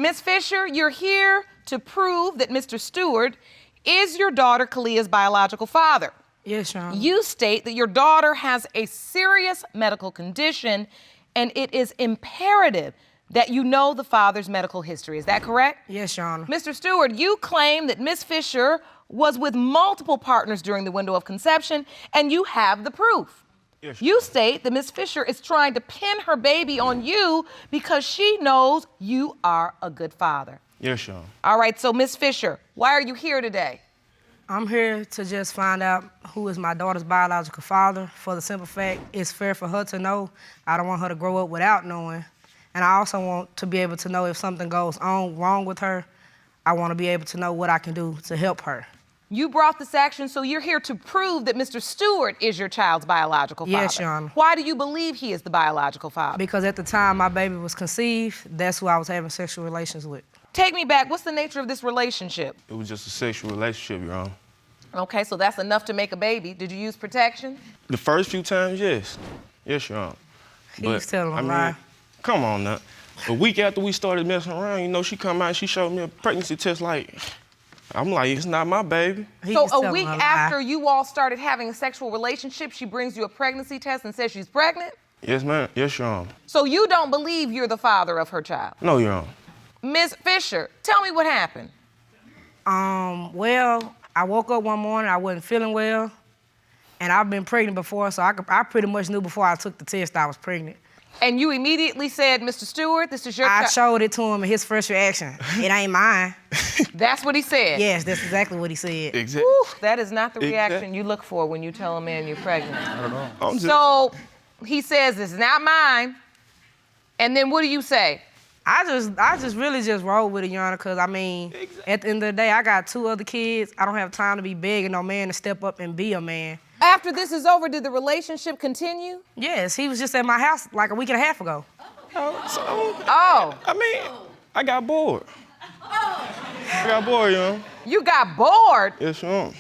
Ms. Fisher, you're here to prove that Mr. Stuard is your daughter Kalia's biological father. Yes, Your Honor. You state that your daughter has a serious medical condition and it is imperative that you know the father's medical history. Is that correct? Yes, Your Honor. Mr. Stuard, you claim that Ms. Fisher was with multiple partners during the window of conception, and you have the proof. Yes, you state that Ms. Fisher is trying to pin her baby on you because she knows you are a good father. Yes, Your Honor. All right, so Ms. Fisher, why are you here today? I'm here to just find out who is my daughter's biological father for the simple fact it's fair for her to know. I don't want her to grow up without knowing. And I also want to be able to know if something goes on wrong with her, I want to be able to know what I can do to help her. You brought this action, so you're here to prove that Mr. Stuard is your child's biological father. Yes, Your Honor. Why do you believe he is the biological father? Because at the time my baby was conceived, that's who I was having sexual relations with. Take me back. What's the nature of this relationship? It was just a sexual relationship, Your Honor. Okay, so that's enough to make a baby. Did you use protection? The first few times, yes. Yes, Your Honor. He's telling a lie. Come on now. A week after we started messing around, you know, she come out and she showed me a pregnancy test like, I'm like, it's not my baby. So a week after you all started having a sexual relationship, she brings you a pregnancy test and says she's pregnant? Yes, ma'am. Yes, Your Honor. So you don't believe you're the father of her child? No, Your Honor. Ms. Fisher, tell me what happened. Well, I woke up one morning, I wasn't feeling well, and I've been pregnant before, so I pretty much knew before I took the test I was pregnant. And you immediately said, Mr. Stuard, this is your I child? showed it to him, and his first reaction, it ain't mine. That's what he said? Yes, that's exactly what he said. Exactly. Whew, that is not the reaction you look for when you tell a man you're pregnant. Not at all. So he says, it's not mine, and then what do you say? I just really just roll with it, Your Honor, because, I mean, at the end of the day, I got 2 other kids. I don't have time to be begging no man to step up and be a man. After this is over, did the relationship continue? Yes, he was just at my house like a week and a half ago. I mean, I got bored. I got bored, you know. You got bored? Yes, Your Honor.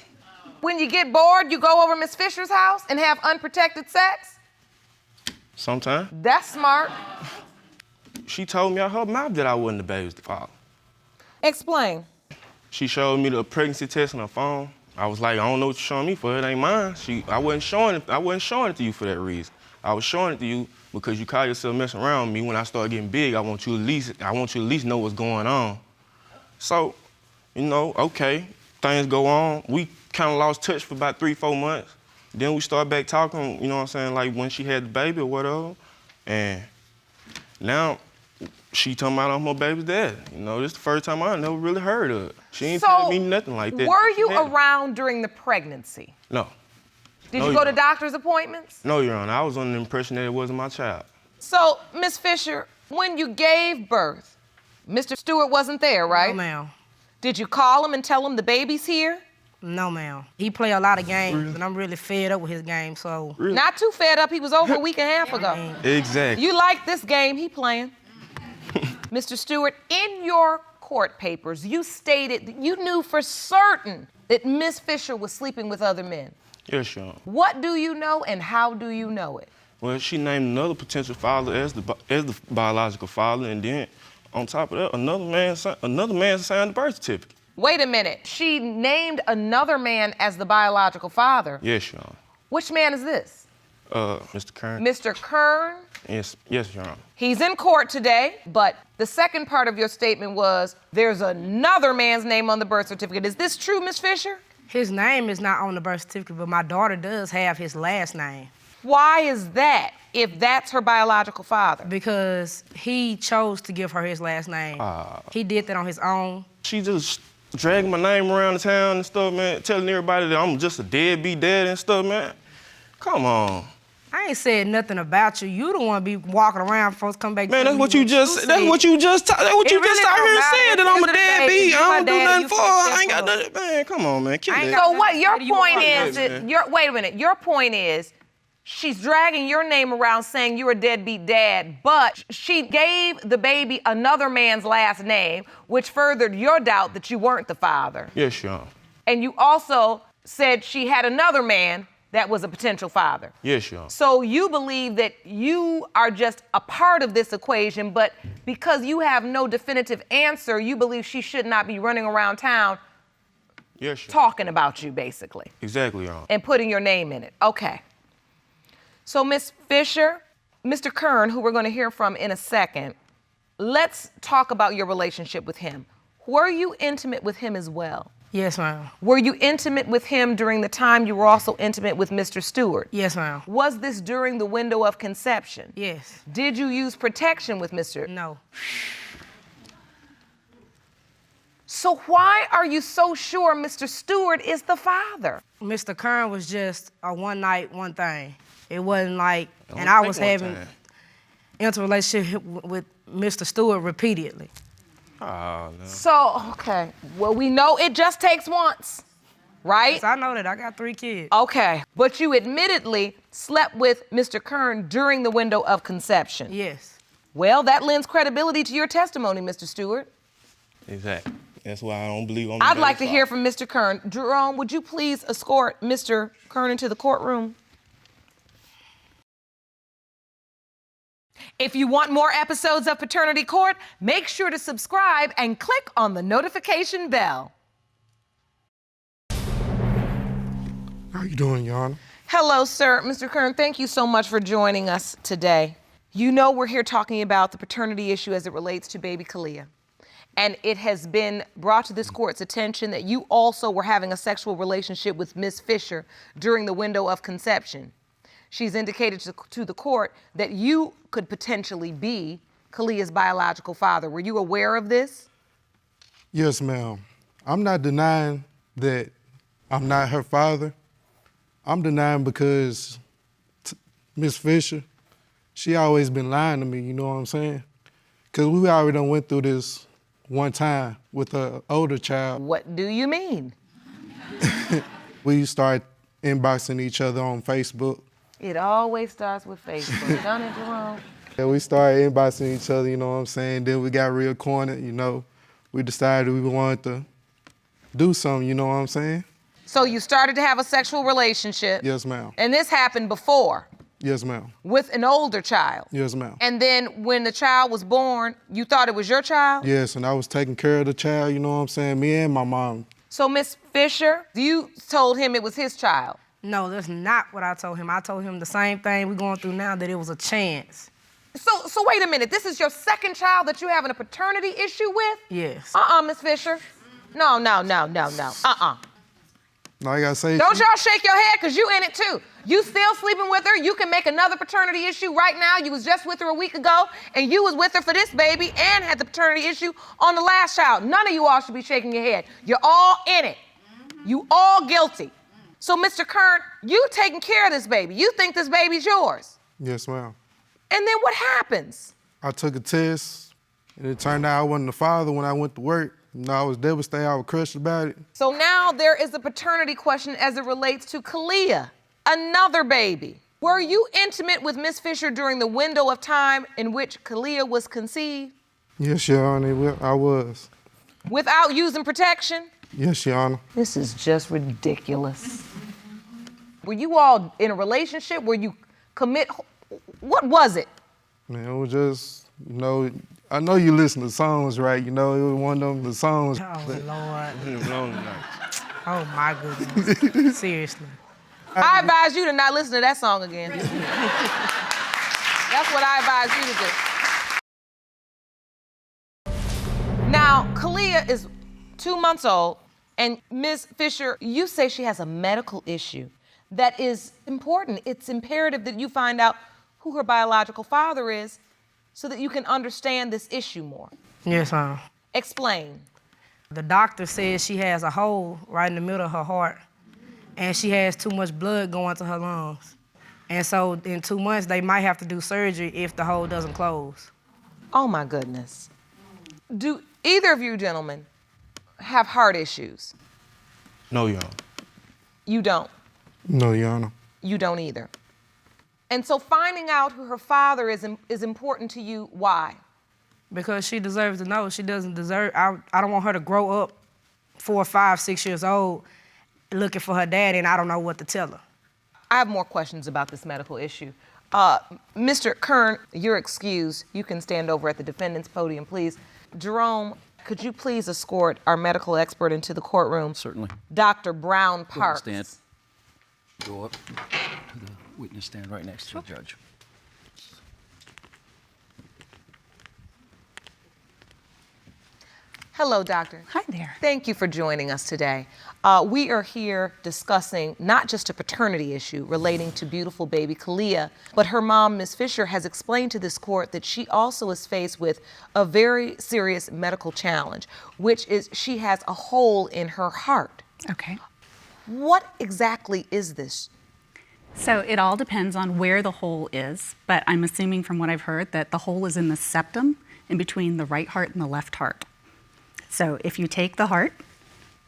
When you get bored, you go over Miss Fisher's house and have unprotected sex? Sometimes. That's smart. She told me out her mouth that I wasn't the baby's father. Explain. She showed me the pregnancy test on her phone. I was like, I don't know what you're showing me for. It ain't mine. I wasn't showing it to you for that reason. I was showing it to you because you call yourself messing around with me. When I start getting big, I want you to at least know what's going on. So, you know, okay, things go on. We kind of lost touch for about 3-4 months. Then we started back talking, you know what I'm saying, like when she had the baby or whatever. And now she talking about I'm her baby's dad. You know, this is the first time I never really heard of it. She ain't tell me nothing like that. Were you around during the pregnancy? No. Did you go to doctor's appointments? No, Your Honor. I was under the impression that it wasn't my child. So, Miss Fisher, when you gave birth, Mr. Stuard wasn't there, right? No, ma'am. Did you call him and tell him the baby's here? No, ma'am. He play a lot of games, and I'm really fed up with his game, so. Really? Not too fed up. He was over a week and a half ago. Exactly. You like this game he playing. Mr. Stuard, in your court papers, you stated that you knew for certain that Miss Fisher was sleeping with other men. Yes, Your Honor. What do you know and how do you know it? Well, she named another potential father as the biological father, and then on top of that, another man signed the birth certificate. Wait a minute. She named another man as the biological father. Yes, Your Honor. Which man is this? Mr. Kern. Mr. Kern? Yes, Your Honor. He's in court today, but the second part of your statement was there's another man's name on the birth certificate. Is this true, Miss Fisher? His name is not on the birth certificate, but my daughter does have his last name. Why is that, if that's her biological father? Because he chose to give her his last name. He did that on his own. She just dragging my name around the town and stuff, man, telling everybody that I'm just a deadbeat dad and stuff, man. Come on. I ain't said nothing about you. You don't want to be walking around folks come back. Man, that's what you just out here saying, that I'm a deadbeat. I don't do nothing for her. I ain't got nothing. Man, come on, man. Kill that. So what your point is, wait a minute, your point is, she's dragging your name around saying you're a deadbeat dad, but she gave the baby another man's last name, which furthered your doubt that you weren't the father. Yes, Your Honor. And you also said she had another man that was a potential father. Yes, Your Honor. So you believe that you are just a part of this equation, but because you have no definitive answer, you believe she should not be running around town Yes, Your Honor. talking about you, basically. Exactly, Your Honor. And putting your name in it. Okay. So, Ms. Fisher, Mr. Kern, who we're going to hear from in a second, let's talk about your relationship with him. Were you intimate with him as well? Yes, ma'am. Were you intimate with him during the time you were also intimate with Mr. Stuard? Yes, ma'am. Was this during the window of conception? Yes. Did you use protection with Mr.? No. So why are you so sure Mr. Stuard is the father? Mr. Kern was just a one night, one thing. It wasn't like, Don't and I think was one having time. interrelationship with Mr. Stuart repeatedly. Oh, no. So, okay. Well, we know it just takes once, right? So I know that I got 3 kids. Okay. But you admittedly slept with Mr. Kern during the window of conception. Yes. Well, that lends credibility to your testimony, Mr. Stuart. Exactly. That's why I don't believe I'm the I'd like to better hear father. from Mr. Kern. Jerome, would you please escort Mr. Kern into the courtroom? If you want more episodes of Paternity Court, make sure to subscribe and click on the notification bell. How you doing, Your Honor? Hello, sir. Mr. Kern, thank you so much for joining us today. You know we're here talking about the paternity issue as it relates to baby Kalia. And it has been brought to this court's attention that you also were having a sexual relationship with Ms. Fisher during the window of conception. She's indicated to the court that you could potentially be Kalia's biological father. Were you aware of this? Yes, ma'am. I'm not denying that I'm not her father. I'm denying because Miss Fisher, she always been lying to me, you know what I'm saying? Because we already done went through this one time with an older child. What do you mean? We started inboxing each other on Facebook. It always starts with Facebook, don't it, Jerome? And we started inboxing each other, you know what I'm saying? Then we got real cornered, you know. We decided we wanted to do something, you know what I'm saying? So you started to have a sexual relationship. Yes, ma'am. And this happened before Yes, ma'am. with an older child. Yes, ma'am. And then when the child was born, you thought it was your child? Yes, and I was taking care of the child, you know what I'm saying? Me and my mom. So Miss Fisher, you told him it was his child. No, that's not what I told him. I told him the same thing we're going through now, that it was a chance. So wait a minute. This is your second child that you're having a paternity issue with? Yes. Miss Fisher. No. No, I gotta say, Don't y'all shake your head, because you in it too. You still sleeping with her. You can make another paternity issue right now. You was just with her a week ago, and you was with her for this baby and had the paternity issue on the last child. None of you all should be shaking your head. You're all in it. You all guilty. So, Mr. Kern, you taking care of this baby. You think this baby's yours. yes, ma'am. And then what happens? I took a test, and it turned out I wasn't the father when I went to work. You know, I was devastated. I was crushed about it. So now there is a paternity question as it relates to Kalia, another baby. Were you intimate with Miss Fisher during the window of time in which Kalia was conceived? Yes, Your Honor, I was. Without using protection? Yes, Your Honor. This is just ridiculous. Were you all in a relationship? Were you commit? What was it? Man, it was just, you know, I know you listen to songs, right? You know, it was one of them, the songs. Oh, Lord. Alone tonight. Oh, my goodness. Seriously. I advise you to not listen to that song again. That's what I advise you to do. Now, Kalia is 2 months old, and Ms. Fisher, you say she has a medical issue that is important. It's imperative that you find out who her biological father is so that you can understand this issue more. Yes, ma'am. Explain. The doctor says she has a hole right in the middle of her heart, and she has too much blood going to her lungs. And so in 2 months, they might have to do surgery if the hole doesn't close. Oh my goodness. Do either of you gentlemen have heart issues? No, Your Honor. You don't. No, Your Honor. You don't either. And so finding out who her father is important to you. Why? Because she deserves to know. She doesn't deserve, I don't want her to grow up 4, 5, 6 years old looking for her daddy, and I don't know what to tell her. I have more questions about this medical issue. Mr. Kern, you're excused. You can stand over at the defendant's podium, please. Jerome, could you please escort our medical expert into the courtroom? Certainly. Dr. Brown Parks. Stand. Go up to the witness stand right next to the judge. Hello, doctor. Hi there. Thank you for joining us today. We are here discussing not just a paternity issue relating to beautiful baby Kalia, but her mom, Ms. Fisher, has explained to this court that she also is faced with a very serious medical challenge, which is she has a hole in her heart. Okay. What exactly is this? So it all depends on where the hole is, but I'm assuming from what I've heard that the hole is in the septum in between the right heart and the left heart. So if you take the heart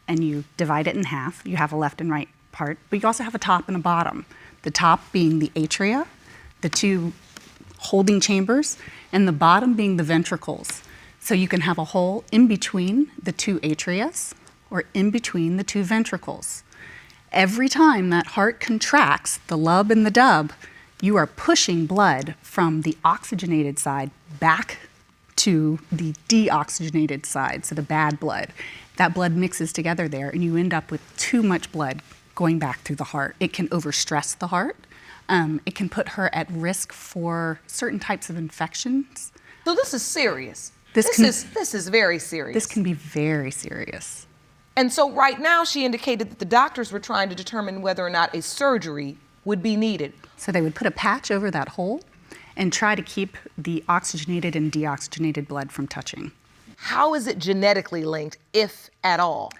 and you divide it in half, you have a left and right part, but you also have a top and a bottom. The top being the atria, the two holding chambers, and the bottom being the ventricles. So you can have a hole in between the two atrias or in between the two ventricles. Every time that heart contracts, the lub and the dub, you are pushing blood from the oxygenated side back to the deoxygenated side, so the bad blood. That blood mixes together there and you end up with too much blood going back through the heart. It can overstress the heart. It can put her at risk for certain types of infections. So this is serious. This is very serious. This can be very serious. And so right now she indicated that the doctors were trying to determine whether or not a surgery would be needed. So they would put a patch over that hole and try to keep the oxygenated and deoxygenated blood from touching. How is it genetically linked, if at all?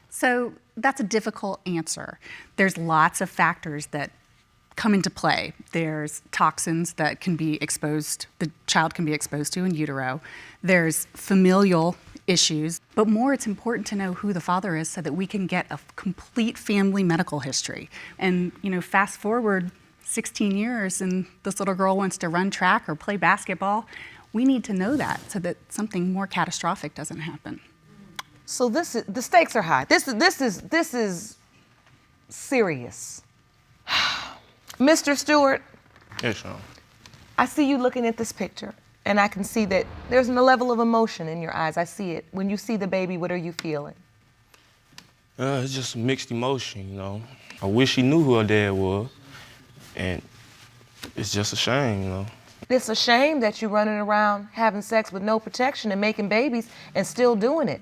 So that's a difficult answer. There's lots of factors that come into play. There's toxins that can be exposed, the child can be exposed to in utero. There's familial issues, but more it's important to know who the father is so that we can get a complete family medical history. And fast forward 16 years and this little girl wants to run track or play basketball, we need to know that so that something more catastrophic doesn't happen. So the stakes are high. This is serious. Mr. Stuard. Yes, Sean. I see you looking at this picture and I can see that there's a level of emotion in your eyes. I see it. When you see the baby, what are you feeling? It's just mixed emotion, I wish she knew who her dad was. And it's just a shame, It's a shame that you're running around having sex with no protection and making babies and still doing it,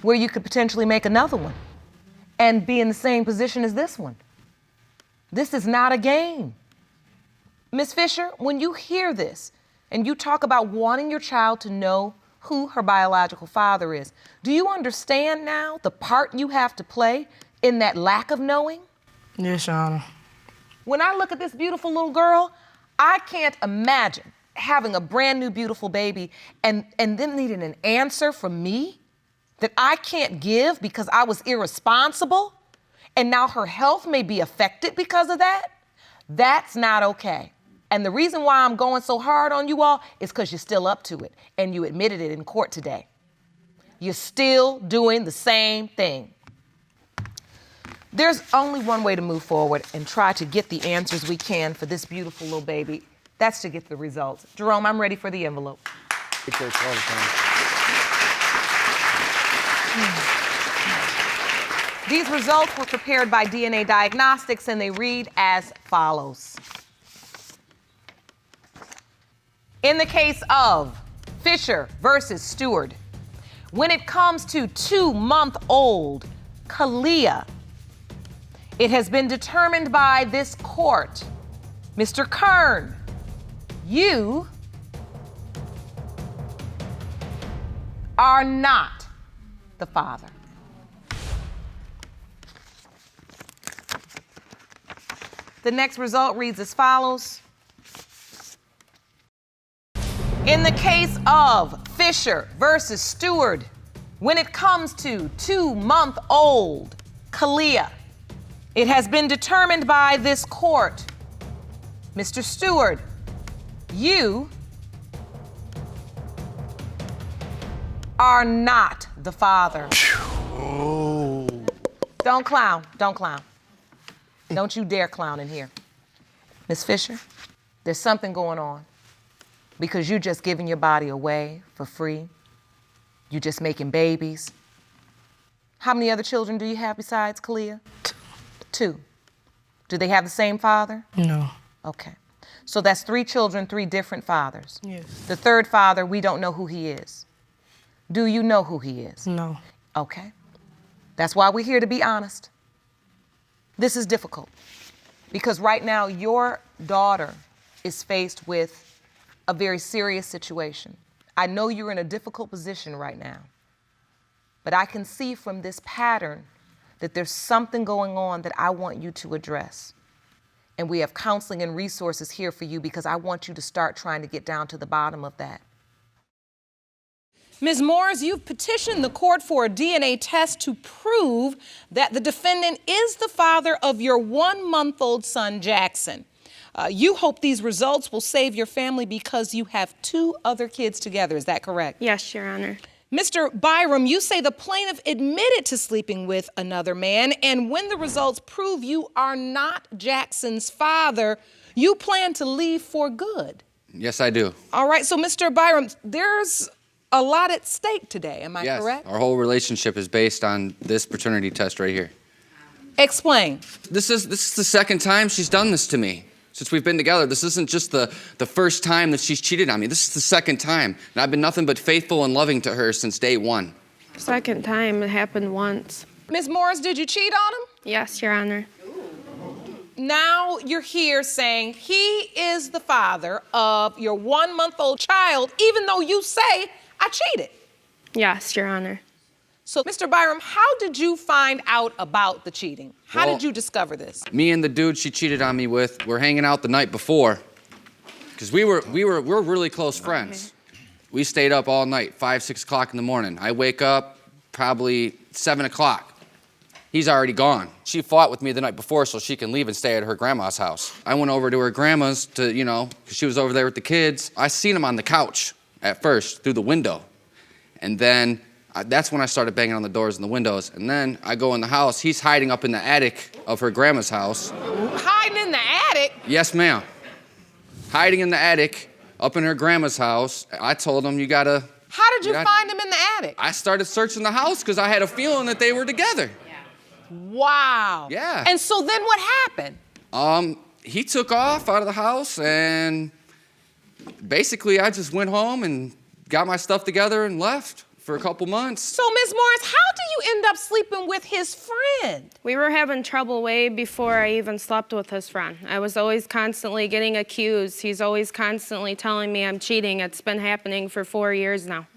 where you could potentially make another one and be in the same position as this one. This is not a game. Ms. Fisher, when you hear this and you talk about wanting your child to know who her biological father is, do you understand now the part you have to play in that lack of knowing? Yes, Your Honor. When I look at this beautiful little girl, I can't imagine having a brand new beautiful baby and them needing an answer from me that I can't give because I was irresponsible, and now her health may be affected because of that. That's not okay. And the reason why I'm going so hard on you all is because you're still up to it, and you admitted it in court today. You're still doing the same thing. There's only one way to move forward and try to get the answers we can for this beautiful little baby. That's to get the results. Jerome, I'm ready for the envelope. These results were prepared by DNA Diagnostics and they read as follows. In the case of Fisher versus Stuard, when it comes to 2-month-old Kalia, it has been determined by this court, Mr. Kern, you are not the father. The next result reads as follows. In the case of Fisher versus Stuard, when it comes to 2-month-old Kalia, it has been determined by this court, Mr. Stuard, you are not the father. Oh. Don't clown, don't clown. Don't you dare clown in here. Ms. Fisher, there's something going on because you're just giving your body away for free. You're just making babies. How many other children do you have besides Kalia? Two. Do they have the same father? No. Okay. So that's 3 children, 3 different fathers. Yes. The third father, we don't know who he is. Do you know who he is? No. Okay. That's why we're here, to be honest. This is difficult because right now your daughter is faced with a very serious situation. I know you're in a difficult position right now, but I can see from this pattern that there's something going on that I want you to address. And we have counseling and resources here for you because I want you to start trying to get down to the bottom of that. Ms. Morris, you've petitioned the court for a DNA test to prove that the defendant is the father of your 1-month-old son, Jackson. You hope these results will save your family because you have 2 other kids together. Is that correct? Yes, Your Honor. Mr. Byrom, you say the plaintiff admitted to sleeping with another man, and when the results prove you are not Jackson's father, you plan to leave for good. Yes, I do. All right, so Mr. Byrom, there's a lot at stake today, am I correct? Our whole relationship is based on this paternity test right here. Explain. This is the second time she's done this to me since we've been together. This isn't just the first time that she's cheated on me. This is the second time. And I've been nothing but faithful and loving to her since day one. Second time, it happened once. Ms. Morris, did you cheat on him? Yes, Your Honor. Now you're here saying he is the father of your 1-month-old child, even though you say, I cheated. Yes, Your Honor. So, Mr. Byrom, how did you find out about the cheating? How did you discover this? Me and the dude she cheated on me with were hanging out the night before, because we're really close friends. We stayed up all night, 5, 6 o'clock in the morning. I wake up probably 7 o'clock. He's already gone. She fought with me the night before so she can leave and stay at her grandma's house. I went over to her grandma's to, because she was over there with the kids. I seen him on the couch at first through the window. And then that's when I started banging on the doors and the windows. And then I go in the house. He's hiding up in the attic of her grandma's house. Hiding in the attic? Yes, ma'am. Hiding in the attic up in her grandma's house. I told him, you gotta... How did you find him in the attic? I started searching the house because I had a feeling that they were together. Wow. Yeah. And so then what happened? He took off out of the house, and basically I just went home and got my stuff together and left for a couple months. So, Ms. Morris, how do you end up sleeping with his friend? We were having trouble way before I even slept with his friend. I was always constantly getting accused. He's always constantly telling me I'm cheating. It's been happening for 4 years now.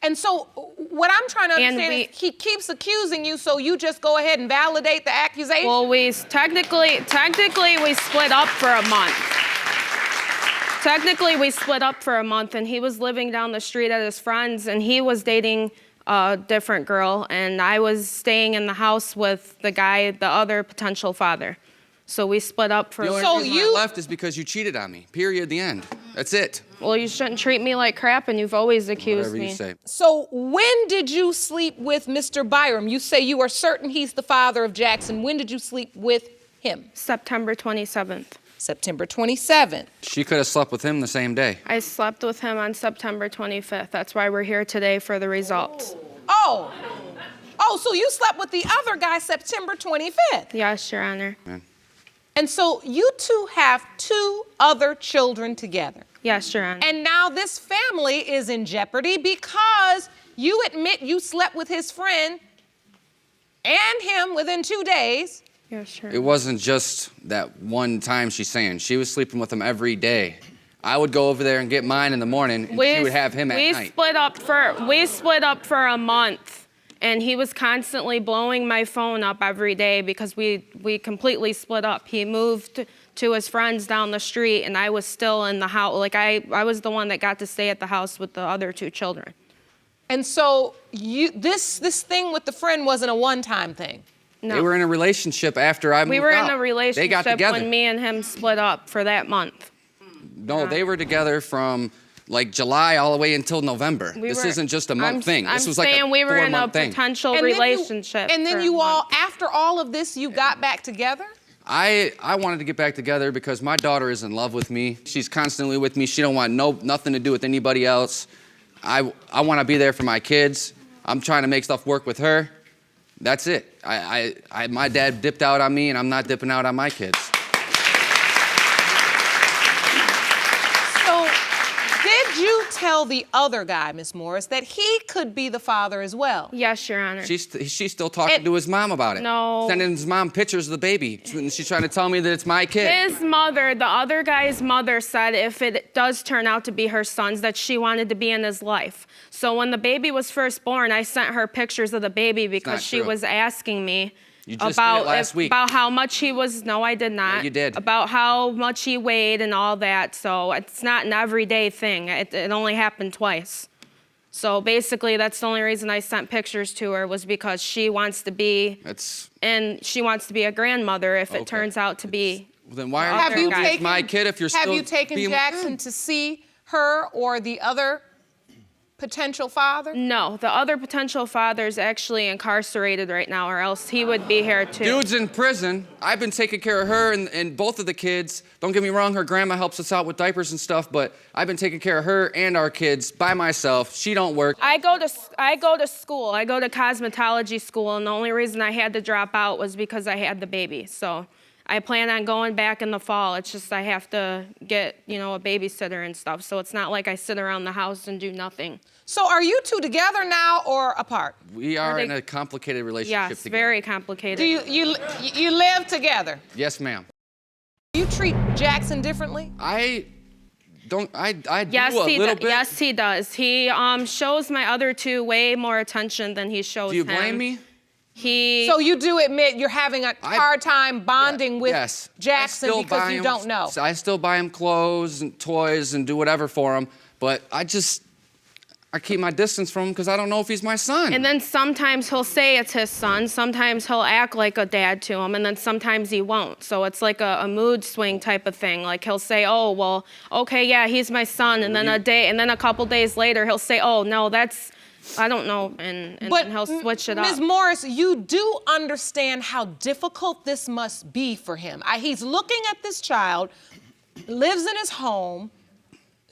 And so what I'm trying to understand is he keeps accusing you, so you just go ahead and validate the accusation? Well, technically we split up for a month. Technically, we split up for a month, and he was living down the street at his friend's, and he was dating a different girl, and I was staying in the house with the other potential father. So we split up for... The only reason I left is because you cheated on me. Period. The end. That's it. Well, you shouldn't treat me like crap, and you've always accused me. Whatever you say. So when did you sleep with Mr. Byrom? You say you are certain he's the father of Jackson. When did you sleep with him? September 27th. September 27th. She could have slept with him the same day. I slept with him on September 25th. That's why we're here today for the results. Oh, so you slept with the other guy September 25th? Yes, Your Honor. Man. And so you two have 2 other children together. Yes, Your Honor. And now this family is in jeopardy because you admit you slept with his friend and him within 2 days. Yes, sure. It wasn't just that one time she's saying. She was sleeping with him every day. I would go over there and get mine in the morning, and she would have him at night. We split up for a month, and he was constantly blowing my phone up every day because we completely split up. He moved to his friends down the street, and I was still in the house. Like I was the one that got to stay at the house with the other 2 children. And so this thing with the friend wasn't a one-time thing. No. They were in a relationship after I moved out. We were in a relationship They got together. when me and him split up for that month. No, they were together from like July all the way until November. This isn't just a month thing. This was like a 4-month thing. we were in a potential relationship. And then you all, after all of this, you got back together? I wanted to get back together because my daughter is in love with me. She's constantly with me. She don't want nothing to do with anybody else. I want to be there for my kids. I'm trying to make stuff work with her. That's it. My dad dipped out on me, and I'm not dipping out on my kids. So, did you tell the other guy, Ms. Morris, that he could be the father as well? Yes, Your Honor. She's still talking to his mom about it. No. Sending his mom pictures of the baby. She's trying to tell me that it's my kid. His mother, the other guy's mother, said if it does turn out to be her son's, that she wanted to be in his life. So when the baby was first born, I sent her pictures of the baby because she was asking me You just did it last week. about how much he was. No, I did not. Yeah, you did. About how much he weighed and all that. So it's not an everyday thing. It only happened twice. So basically, that's the only reason I sent pictures to her, was because she wants to be, and she wants to be a grandmother if it turns out to be. Then why are Have you you taking my kid if you're still Have you taken being Jackson to see her or the other potential father? No, the other potential father is actually incarcerated right now, or else he would be here too. Dude's in prison. I've been taking care of her and both of the kids. Don't get me wrong, her grandma helps us out with diapers and stuff, but I've been taking care of her and our kids by myself. She don't work. I go to school. I go to cosmetology school, and the only reason I had to drop out was because I had the baby. So I plan on going back in the fall. It's just I have to get, a babysitter and stuff. So it's not like I sit around the house and do nothing. So are you two together now or apart? We are in a complicated relationship Yes, together. very complicated. Do you live together? Yes, ma'am. Do you treat Jackson differently? I do Yes, a little bit. Yes, he does. He shows my other two way more attention than he shows him. Do you blame me? So you do admit you're having a hard time bonding with Yes. Jackson because you don't know. I still buy him clothes and toys and do whatever for him, but I keep my distance from him because I don't know if he's my son. And then sometimes he'll say it's his son. Sometimes he'll act like a dad to him, and then sometimes he won't. So it's like a mood swing type of thing. Like he'll say, "Oh, well, okay, yeah, he's my son," and then a couple days later he'll say, "Oh, no, that's." I don't know, and But he'll switch it up. Ms. Morris, you do understand how difficult this must be for him. He's looking at this child, lives in his home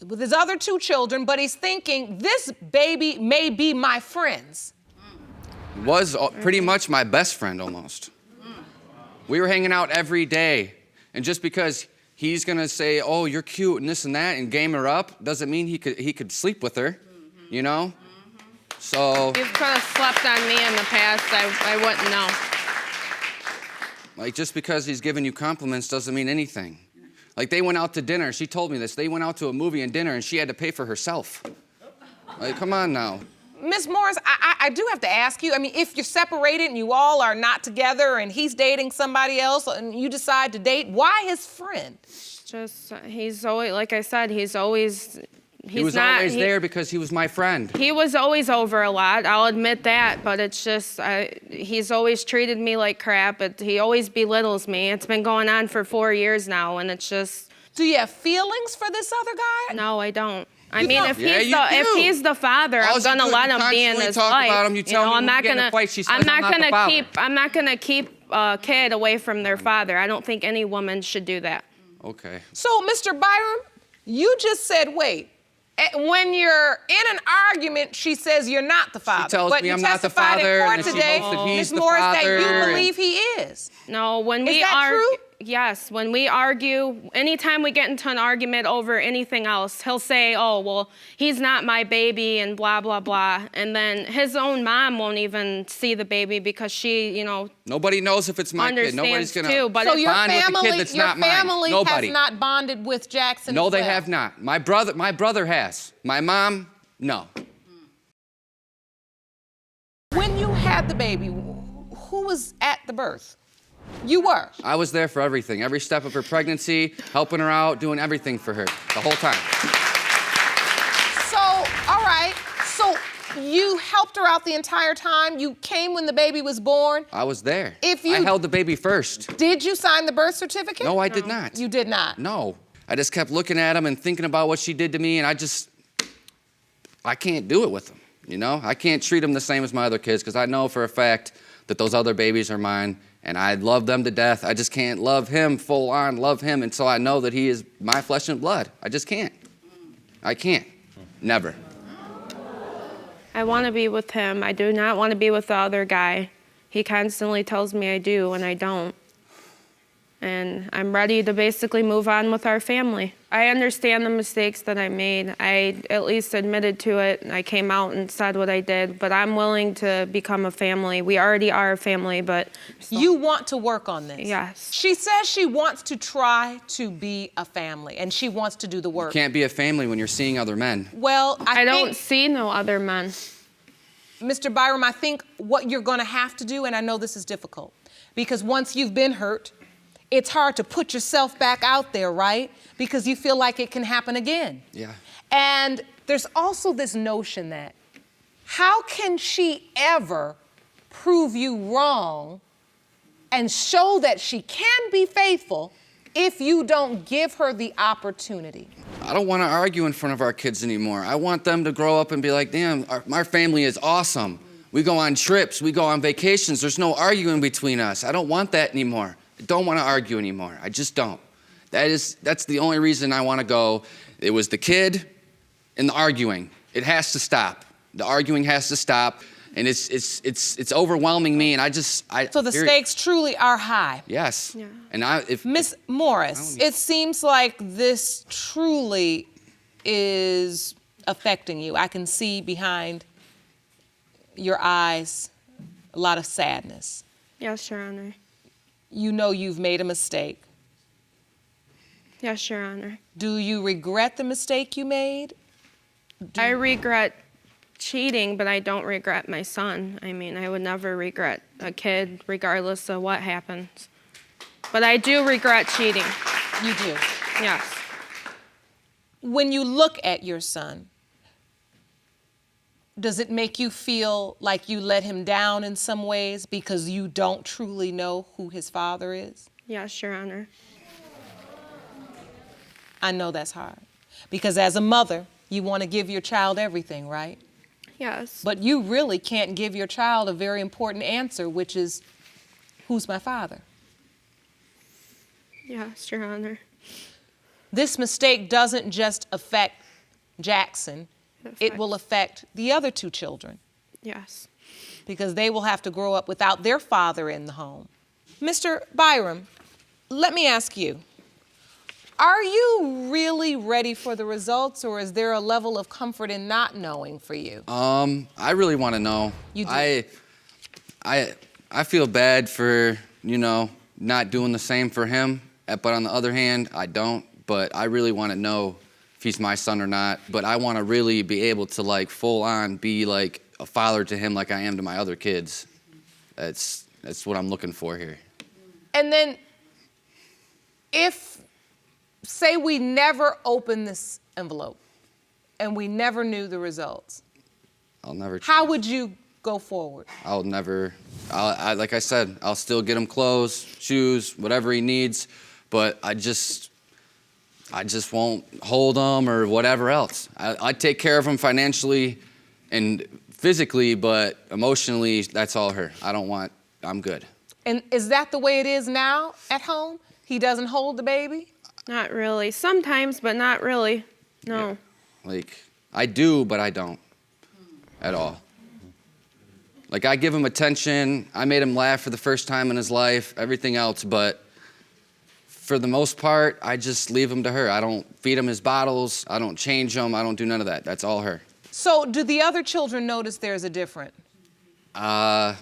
with his other two children, but he's thinking, this baby may be my friend's. Was pretty much my best friend almost. We were hanging out every day, and just because he's gonna say, "Oh, you're cute" and this and that, and game her up, doesn't mean he could sleep with her, So If you could have slept on me in the past, I wouldn't know. Like, just because he's giving you compliments doesn't mean anything. Like, they went out to dinner. She told me this. They went out to a movie and dinner, and she had to pay for herself. Like, come on now. Ms. Morris, I do have to ask you, if you're separated and you all are not together and he's dating somebody else and you decide to date, why his friend? Just, he's always, like I said, he was always there because he was my friend. He was always over a lot, I'll admit that, but it's just, he's always treated me like crap, but he always belittles me. It's been going on for 4 years now, and it's just... Do you have feelings for this other guy? No, I don't. You don't? If he's the father, I'm gonna let him be in his life. About him, you tell me I'm not gonna fight, she says I'm not gonna keep a kid away from their father. I don't think any woman should do that. Okay. So, Mr. Byrom, you just said, wait. When you're in an argument, she says you're not the father. She tells me I'm not the father, and she today, hopes that he's Ms. the Morris, father. that you believe he is. No, when Is we that true? Yes, when we argue, anytime we get into an argument over anything else, he'll say, "Oh, well, he's not my baby," and blah, blah, blah. And then his own mom won't even see the baby because she, Nobody knows if it's my kid. Nobody's understands gonna too, but So your bond with a kid that's not mine. family Nobody. has not bonded with Jackson No, as they well. have not. My brother has. My mom, no. When you had the baby, who was at the birth? You were. I was there for everything. Every step of her pregnancy, helping her out, doing everything for her the whole time. So, all right. So you helped her out the entire time? You came when the baby was born? I was there. I held the baby first. Did you sign the birth certificate? No, I did not. You did not? No. I just kept looking at him and thinking about what she did to me, and I can't do it with him, I can't treat him the same as my other kids because I know for a fact that those other babies are mine, And I love them to death. I just can't love him full on, love him until I know that he is my flesh and blood. I just can't. I can't. Never. I want to be with him. I do not want to be with the other guy. He constantly tells me I do, and I don't. And I'm ready to basically move on with our family. I understand the mistakes that I made. I at least admitted to it. I came out and said what I did, but I'm willing to become a family. We already are a family, but... You want to work on this? Yes. She says she wants to try to be a family, and she wants to do the work. You can't be a family when you're seeing other men. Well, I don't see no other men. Mr. Byrom, I think what you're gonna have to do, and I know this is difficult, because once you've been hurt, it's hard to put yourself back out there, right? Because you feel like it can happen again. Yeah. And there's also this notion that how can she ever prove you wrong and show that she can be faithful if you don't give her the opportunity? I don't want to argue in front of our kids anymore. I want them to grow up and be like, damn, my family is awesome. We go on trips, we go on vacations. There's no arguing between us. I don't want that anymore. I don't want to argue anymore. I just don't. That's the only reason I want to go. It was the kid and the arguing. It has to stop. The arguing has to stop, and it's overwhelming me. And So the stakes truly are high. Yes. Yeah. And Miss Morris, it seems like this truly is affecting you. I can see behind your eyes a lot of sadness. Yes, Your Honor. You know you've made a mistake. Yes, Your Honor. Do you regret the mistake you made? I regret cheating, but I don't regret my son. I mean, I would never regret a kid, regardless of what happens. But I do regret cheating. You do. Yes. When you look at your son, does it make you feel like you let him down in some ways because you don't truly know who his father is? Yes, Your Honor. I know that's hard. Because as a mother, you want to give your child everything, right? Yes. But you really can't give your child a very important answer, which is, who's my father? Yes, Your Honor. This mistake doesn't just affect Jackson, it will affect the other two children. Yes. Because they will have to grow up without their father in the home. Mr. Byrom, let me ask you, are you really ready for the results, or is there a level of comfort in not knowing for you? I really want to know. You do? I feel bad for, not doing the same for him, but on the other hand, I don't. But I really want to know if he's my son or not. But I want to really be able to full on be like a father to him like I am to my other kids. That's what I'm looking for here. And then if, say we never opened this envelope and we never knew the results, I'll never change. how would you go forward? Like I said, I'll still get him clothes, shoes, whatever he needs, but I just won't hold him or whatever else. I take care of him financially and physically, but emotionally, that's all her. I'm good. And is that the way it is now at home? He doesn't hold the baby? Not really. Sometimes, but not really. No. Yeah. I do, but I don't at all. I give him attention. I made him laugh for the first time in his life, everything else, but for the most part, I just leave him to her. I don't feed him his bottles. I don't change him. I don't do none of that. That's all her. So do the other children notice there's a difference? I'm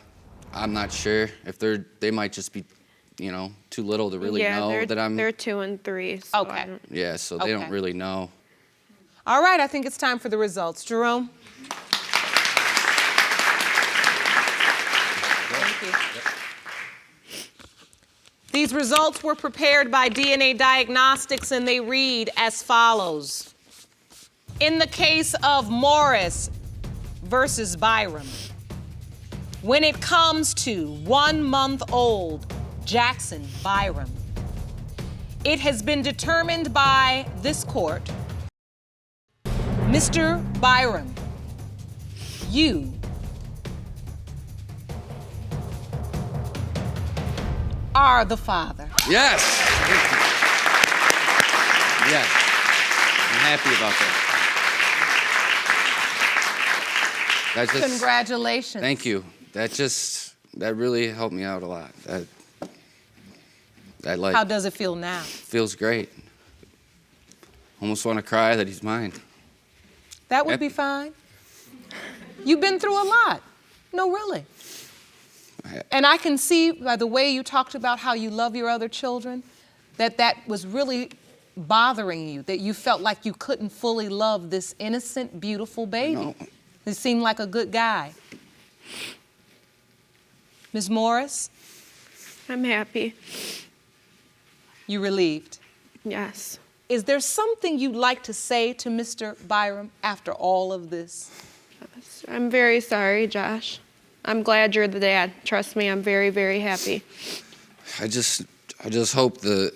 not sure. If they might just be, too little to really know that I'm. They're 2 and 3. So Okay. Yeah, so they don't really know. All right, I think it's time for the results. Jerome? Thank you. These results were prepared by DNA Diagnostics, and they read as follows. In the case of Morris versus Byrom, when it comes to 1-month-old Jackson Byrom, it has been determined by this court, Mr. Byrom, you are the father. Yes. Yes. I'm happy about that. That just, Congratulations. Thank you. That really helped me out a lot. That like How does it feel now? feels great. Almost want to cry that he's mine. That would be fine. You've been through a lot. No, really. And I can see by the way you talked about how you love your other children, that was really bothering you, that you felt like you couldn't fully love this innocent, beautiful baby. No. He seemed like a good guy. Ms. Morris, I'm happy. you relieved. Yes. Is there something you'd like to say to Mr. Byrom after all of this? I'm very sorry, Josh. I'm glad you're the dad. Trust me, I'm very, very happy. I just hope that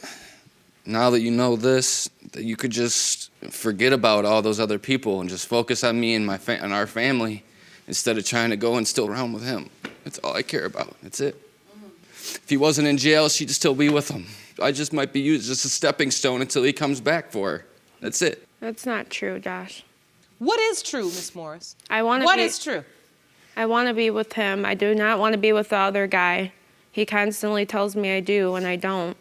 now that you know this, that you could just forget about all those other people and just focus on me and on our family instead of trying to go and still around with him. That's all I care about. That's it. If he wasn't in jail, she'd still be with him. I just might be used as a stepping stone until he comes back for her. That's it. That's not true, Josh. What is true, Ms. Morris? What is true? I want to be with him. I do not want to be with the other guy. He constantly tells me I do, and I don't.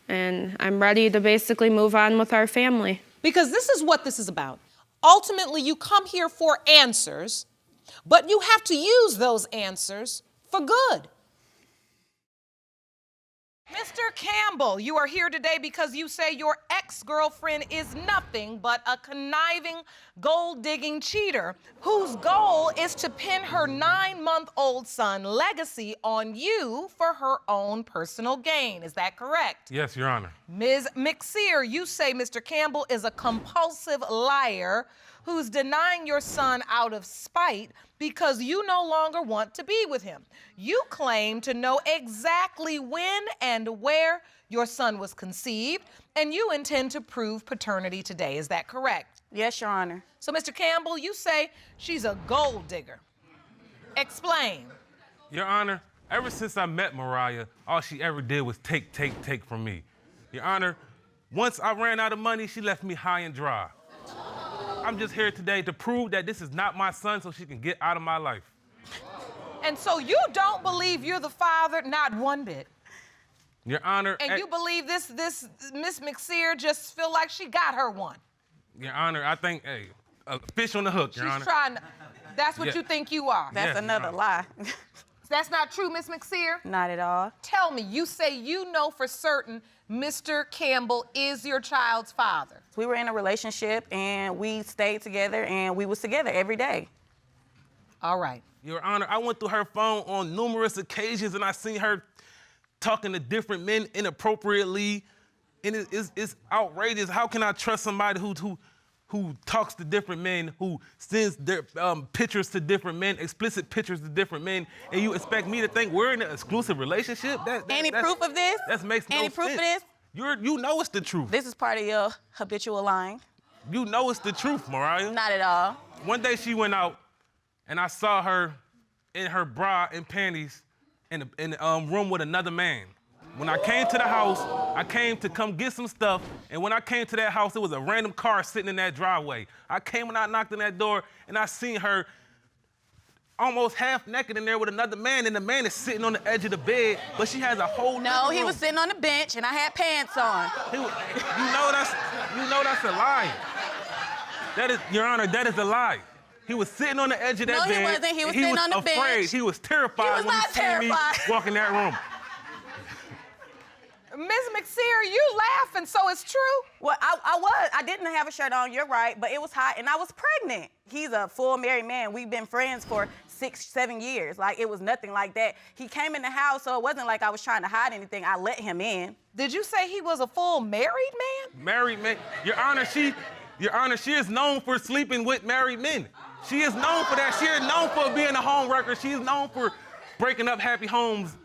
And I'm ready to basically move on with our family. Because this is what this is about. Ultimately, you come here for answers, but you have to use those answers for good. Mr. Campbell, you are here today because you say your ex-girlfriend is nothing but a conniving, gold-digging cheater whose goal is to pin her 9-month-old son legacy on you for her own personal gain. Is that correct? Yes, Your Honor. Ms. McCier, you say Mr. Campbell is a compulsive liar who's denying your son out of spite because you no longer want to be with him. You claim to know exactly when and where your son was conceived, and you intend to prove paternity today. Is that correct? Yes, Your Honor. So, Mr. Campbell, you say she's a gold digger. Explain. Your Honor, ever since I met Mariah, all she ever did was take from me. Your Honor, once I ran out of money, she left me high and dry. I'm just here today to prove that this is not my son so she can get out of my life. And so you don't believe you're the father, not one bit. Your Honor. And you believe this Miss McCier just feel like she got her one. Your Honor, I think, hey, a fish on the hook, Your Honor. She's trying to, that's what Yeah. you think you are. That's Yes, another Your Honor. lie. That's not true, Miss McCier? Not at all. Tell me, you say you know for certain Mr. Campbell is your child's father. We were in a relationship and we stayed together and we was together every day. All right. Your Honor, I went through her phone on numerous occasions and I seen her talking to different men inappropriately, and it's outrageous. How can I trust somebody who talks to different men, who sends their pictures to different men, explicit pictures to different men, and you expect me to think we're in an exclusive relationship? Any proof of this? That makes no sense. Any proof of this? You know it's the truth. This is part of your habitual lying. You know it's the truth, Mariah. Not at all. One day she went out, and I saw her in her bra and panties in the room with another man. When I came to the house, I came to come get some stuff, and when I came to that house, it was a random car sitting in that driveway. I came and I knocked on that door, and I seen her almost half naked in there with another man, and the man is sitting on the edge of the bed, but she has a whole No, living he room. was sitting on the bench and I had pants on. You know that's a lie. That is, Your Honor, that is a lie. He was sitting on the edge of that No, bed. he wasn't. He was and sitting on the afraid. bench. He was terrified He was when not he seen me terrified. walk in that room. Ms. McCier, you laugh, and so it's true? Well, I didn't have a shirt on, you're right, but it was hot and I was pregnant. He's a full married man. We've been friends for 6-7 years. Like, it was nothing like that. He came in the house, so it wasn't like I was trying to hide anything. I let him in. Did you say he was a full married man? Married man. Your Honor, she is known for sleeping with married men. She is known for that. She is known for being a home wrecker. She is known for breaking up happy homes.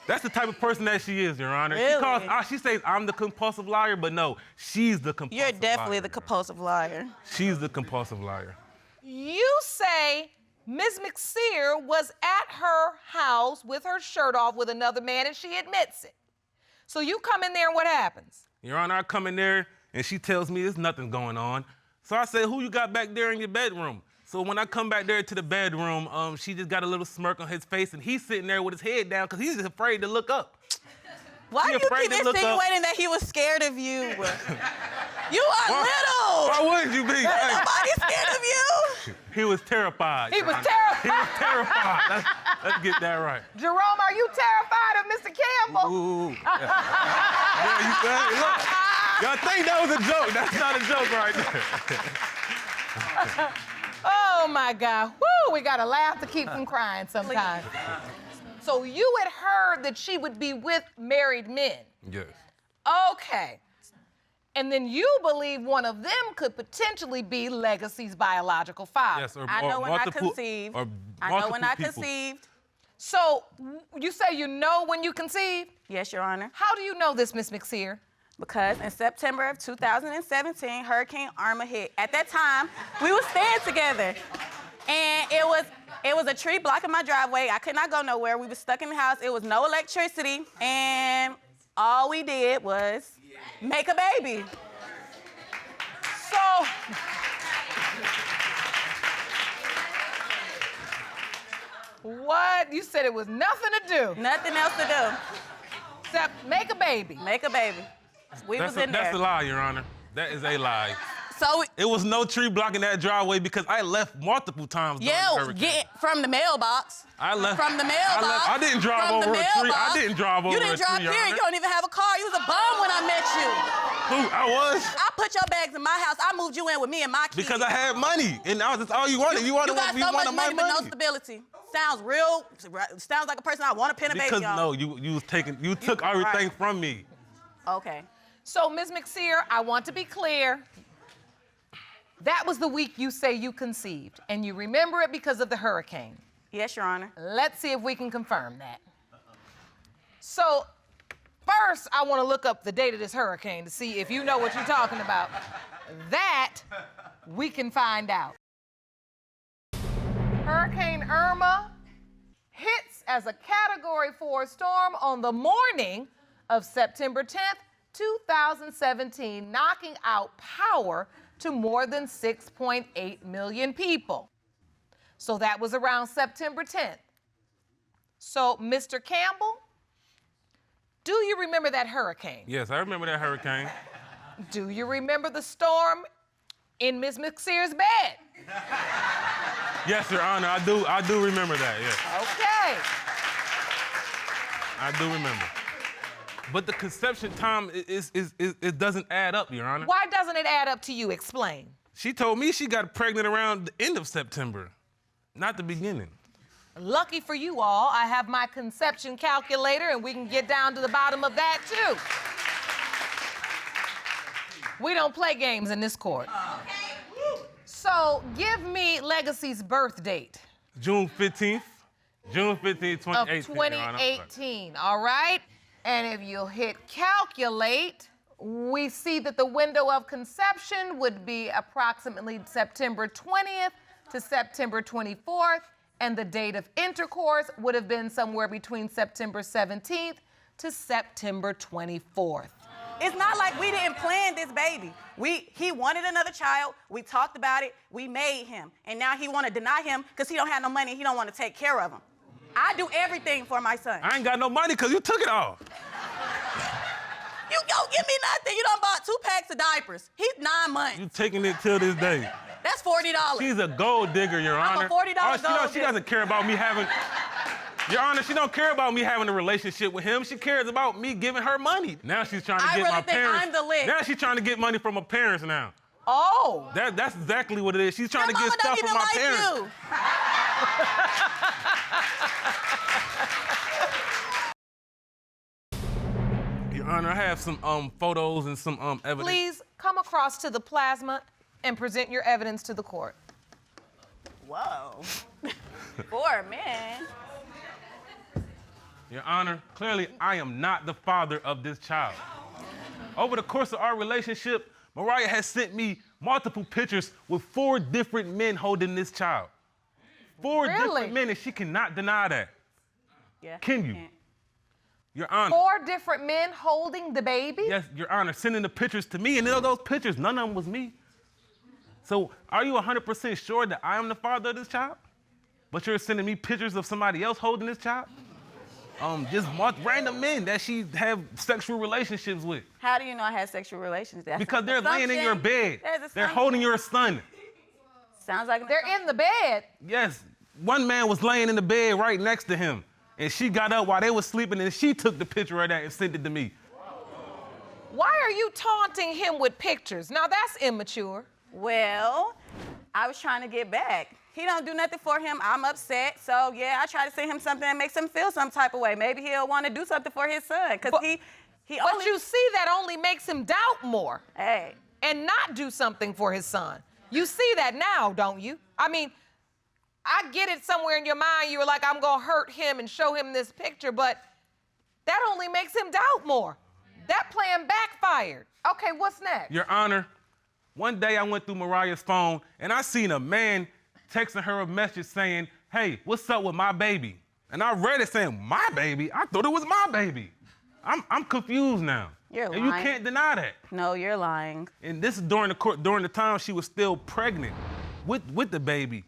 That's the type of person that she is, Your Honor. Really? She says I'm the compulsive liar, but no, she's the compulsive liar. You're definitely the Your Honor. compulsive liar. She's the compulsive liar. You say Ms. McCier was at her house with her shirt off with another man, and she admits it. So you come in there, and what happens? Your Honor, I come in there, and she tells me there's nothing going on. So I say, who you got back there in your bedroom? So when I come back there to the bedroom, she just got a little smirk on his face, and he's sitting there with his head down because he's just afraid to look up. Why do you keep insinuating that he was scared of you? You are little. Why wouldn't you be? Nobody's scared of you. He was terrified. He Your was Honor. terrified. He was terrified. Let's get that right. Jerome, are you terrified of Mr. Campbell? Ooh. Yeah, you said it. Look, y'all think that was a joke. That's not a joke right there. Oh, my God. Woo, we got to laugh to keep from crying sometimes. So you had heard that she would be with married men. Yes. Okay. And then you believe one of them could potentially be Legacy's biological father. Yes, or I know when I multiple- conceived. or I know when I multiple people. conceived. So you say you know when you conceived? Yes, Your Honor. How do you know this, Miss McCier? Because in September of 2017, Hurricane Irma hit. At that time, we were staying together. And it was a tree blocking my driveway. I could not go nowhere. We were stuck in the house. It was no electricity. And all we did was make a baby. So, what? You said it was nothing to do. Nothing else to do. Except make a baby. Make a baby. We was in there. That's a lie, Your Honor. That is a lie. So It was no tree blocking that driveway because I left multiple times during the hurricane. get from the mailbox. I left. From the mailbox. I didn't drive From the over a tree. I mailbox. didn't drive over a You tree, didn't drive, Your period. Honor. You don't even have a car. You was a bum when I met you. Who? I was? I put your bags in my house. I moved you in with me and my kids. Because I had money, and that's all you wanted. You wanted You got you so much wanted my money, but no stability. Sounds like a person I want to pin a baby Because on. no, you took everything from me. Okay. So, Ms. McCier, I want to be clear. That was the week you say you conceived, and you remember it because of the hurricane. Yes, Your Honor. Let's see if we can confirm that. So, first, I want to look up the date of this hurricane to see if you know what you're talking about. That we can find out. Hurricane Irma hits as a Category 4 storm on the morning of September 10th, 2017, knocking out power to more than 6.8 million people. So that was around September 10th. So, Mr. Campbell, do you remember that hurricane? Yes, I remember that hurricane. Do you remember the storm in Ms. McCier's bed? Yes, Your Honor, I do remember that, yes. Okay. I do remember. But the conception time it doesn't add up, Your Honor. Why doesn't it add up to you? Explain. She told me she got pregnant around the end of September, not the beginning. Lucky for you all, I have my conception calculator and we can get down to the bottom of that too. We don't play games in this court. So give me Legacy's birth date. June 15th, 2018. Of Your Honor. 2018, all right? And if you hit calculate, we see that the window of conception would be approximately September 20th to September 24th, and the date of intercourse would have been somewhere between September 17th to September 24th. It's not like we didn't plan this baby. He wanted another child. We talked about it. We made him. And now he want to deny him because he don't have no money. He don't want to take care of him. I do everything for my son. I ain't got no money because you took it all. You don't give me nothing. You done bought 2 packs of diapers. He's 9 months. You taking it till this day. That's $40. She's a gold digger, Your I'm Honor. a $40 gold She digger. doesn't care about me having... Your Honor, she don't care about me having a relationship with him. She cares about me giving her money. Now she's trying to I get really my think parents... I'm the lick. Now she's trying to get money from her parents now. Oh. That's exactly what it is. She's trying Your to get mama stuff don't from even my like parents. you. Your Honor, I have some photos and some evidence. Please come across to the plasma and present your evidence to the court. Whoa. Poor man. Your Honor, clearly I am not the father of this child. Over the course of our relationship, Mariah has sent me multiple pictures with 4 different men holding this child. 4 Really? different men, and she cannot deny that. Yeah. Can you? Your Honor. 4 different men holding the baby? Yes, Your Honor, sending the pictures to me, and those pictures, none of them was me. So are you 100% sure that I am the father of this child? But you're sending me pictures of somebody else holding this child? Just random men that she have sexual relationships with. How do you know I had sexual relations? That's Because they're laying in your bed. There's They're holding your son. Sounds like They're in the bed. Yes, one man was laying in the bed right next to him, and she got up while they were sleeping, and she took the picture of that and sent it to me. Why are you taunting him with pictures? Now that's immature. Well, I was trying to get back. He don't do nothing for him. I'm upset. So, yeah, I try to send him something that makes him feel some type of way. Maybe he'll want to do something for his son. Because But only... you see that only makes him doubt more. Hey. And not do something for his son. You see that now, don't you? I mean, I get it somewhere in your mind. You were like, I'm going to hurt him and show him this picture. But that only makes him doubt more. That plan backfired. Okay, what's next? Your Honor, one day I went through Mariah's phone, and I seen a man texting her a message saying, hey, what's up with my baby? And I read it saying, my baby? I thought it was my baby. I'm confused now. You're and lying. you can't deny that. No, you're lying. And this is during the time she was still pregnant with the baby.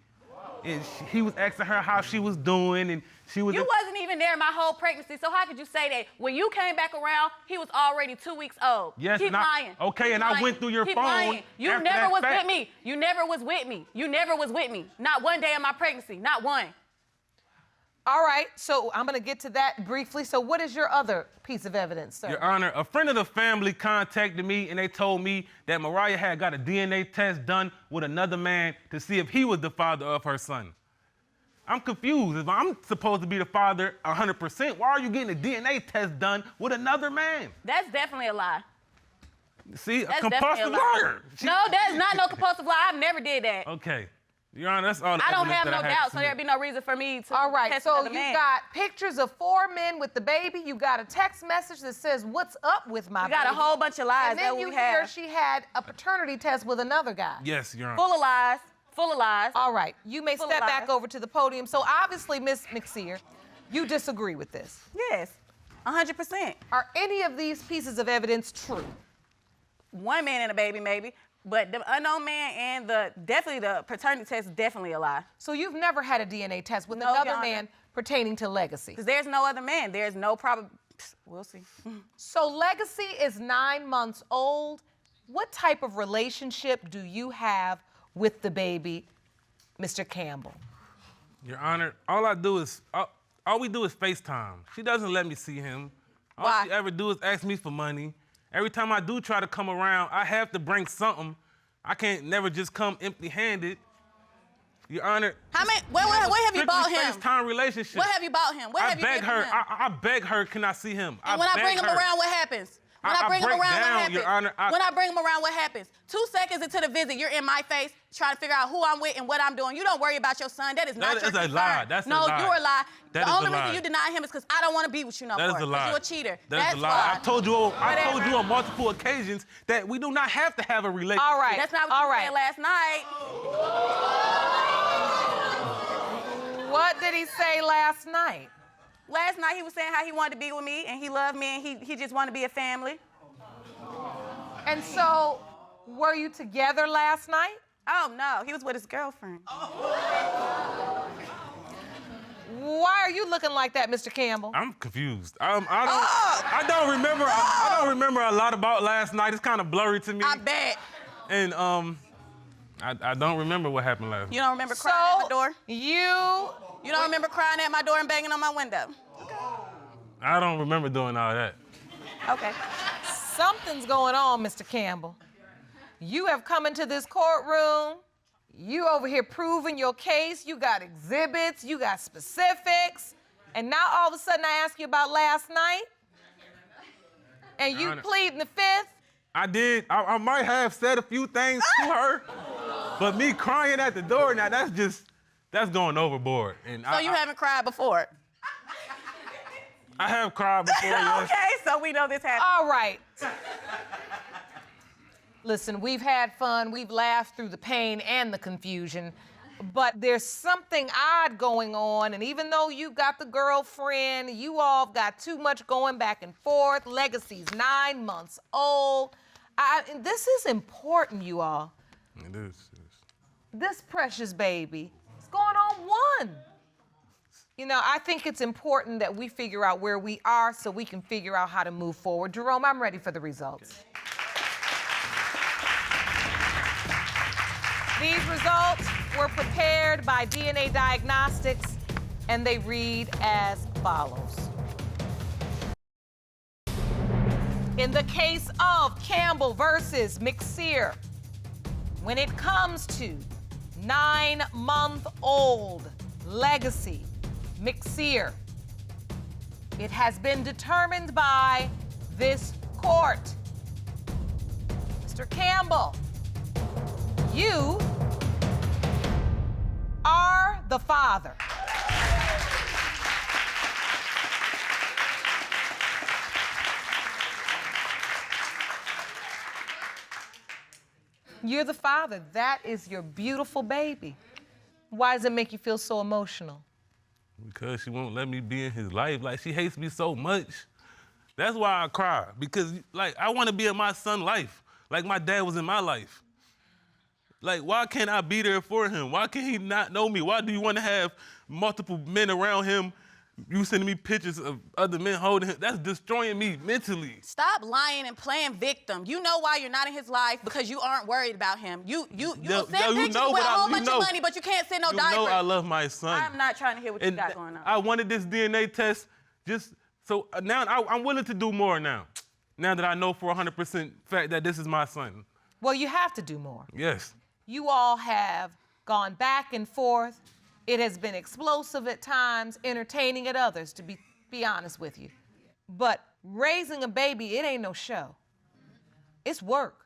And he was asking her how she was doing, and she was... You wasn't even there my whole pregnancy, so how could you say that? When you came back around, he was already 2 weeks old. Yes, Keep lying. Okay, Keep and lying. I went through your Keep phone. Lying. You after never that was fact. with me. You never was with me. You never was with me. Not one day of my pregnancy. Not one. All right, so I'm going to get to that briefly. So what is your other piece of evidence, sir? Your Honor, a friend of the family contacted me, and they told me that Mariah had got a DNA test done with another man to see if he was the father of her son. I'm confused. If I'm supposed to be the father 100%, why are you getting a DNA test done with another man? That's definitely a lie. See, That's a compulsive definitely a lie. liar. No, that's not no compulsive lie. I've never did that. Okay. Your Honor, that's all the I don't evidence have that no I had doubt, to so there'd submit. be no reason for me to All right, test so another you man. got pictures of 4 men with the baby. You got a text message that says, what's up with my You got baby? a whole bunch of lies. And then that you we hear have. she had a paternity test with another guy. Yes, Your Honor. Full of lies. Full of lies. All right, you may Full of step back lies. over to the podium. So obviously, Ms. McCier, you disagree with this. Yes, 100%. Are any of these pieces of evidence true? One man and a baby, maybe. But the unknown man and definitely the paternity test is definitely a lie. So you've never had a DNA test with No, Your another Honor. man pertaining to Legacy? Because there's no other man. There's no problem. We'll see. So Legacy is 9 months old. What type of relationship do you have with the baby, Mr. Campbell? Your Honor, all we do is FaceTime. She doesn't let me see him. All Why? she ever do is ask me for money. Every time I do try to come around, I have to bring something. I can't never just come empty-handed. Your Honor. Where have you bought him? FaceTime relationship. What have you bought him? What I have you beg given her. him? I beg her, can I see him? And when I bring him around, what happens? When I bring him break around, down, what happens? Your Honor. When I bring him around, what happens? 2 seconds into the visit, you're in my face trying to figure out who I'm with and what I'm doing. You don't worry about your son. That is not That your is a concern. lie. That's a no, lie. you're a lie. That The is only a lie. reason you deny him is because I don't want to be with you no That more. is a lie. You're a cheater. That's a lie. why. I told you Whatever. on multiple occasions that we do not have to have a relationship. All right. That's not what All you right. said last night. What did he say last night? Last night he was saying how he wanted to be with me and he loved me and he just wanted to be a family. And so, were you together last night? Oh no, he was with his girlfriend. Why are you looking like that, Mr. Campbell? I'm confused. I don't remember. I don't remember a lot about last night. It's kind of blurry to me. I bet. And I don't remember what happened last night. You don't remember crying at my door? You don't remember crying at my door and banging on my window? I don't remember doing all that. Okay. Something's going on, Mr. Campbell. You have come into this courtroom. You over here proving your case. You got exhibits. You got specifics. And now all of a sudden I ask you about last night? And you pleading the fifth? I did. I might have said a few things to her, but me crying at the door, now that's going overboard. And So you haven't cried before? I have cried before, yes. Okay, so we know this happened. All right. Listen, we've had fun. We've laughed through the pain and the confusion. but there's something odd going on, and even though you got the girlfriend, you all got too much going back and forth. Legacy's 9 months old. This is important, you all. It is. This precious baby is going on 1. You know, I think it's important that we figure out where we are so we can figure out how to move forward. Jerome, I'm ready for the results. These results were prepared by DNA Diagnostics, and they read as follows. In the case of Campbell versus McCier, when it comes to 9-month-old Legacy McCier, it has been determined by this court. Mr. Campbell, you are the father. You're the father. That is your beautiful baby. Why does it make you feel so emotional? Because she won't let me be in his life. Like, she hates me so much. That's why I cry. Because, like, I want to be in my son's life. Like my dad was in my life. Like, why can't I be there for him? Why can't he not know me? Why do you want to have multiple men around him? You sending me pictures of other men holding him. That's destroying me mentally. Stop lying and playing victim. You know why you're not in his life, because you aren't worried about him. You send pictures with a whole bunch of money, but you can't send no diapers. You know I love my son. I'm not trying to hear what you got going on. I wanted this DNA test just so now I'm willing to do more now. Now that I know for 100% fact that this is my son. Well, you have to do more. Yes. You all have gone back and forth. It has been explosive at times, entertaining at others, to be honest with you. But raising a baby, it ain't no show. It's work.